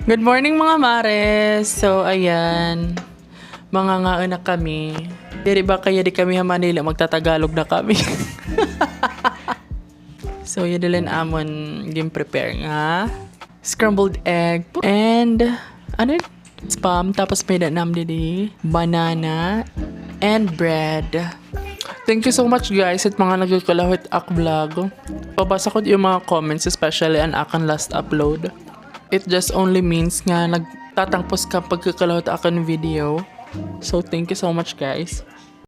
Good morning mga mares. So ayan, mga ngaon na kami. Diri ba kaya di kami ha Manila, magtatagalog na kami. So yun din amon yung prepare nga scrambled egg and ano spam, tapos may danam didi banana and bread. Thank you so much guys at mga nagkakalahit ak vlog. Babasa ko yung mga comments, especially ang akan last upload. It just only means nga nagtatangpos ka pagkakalawat akan video. So thank you so much guys.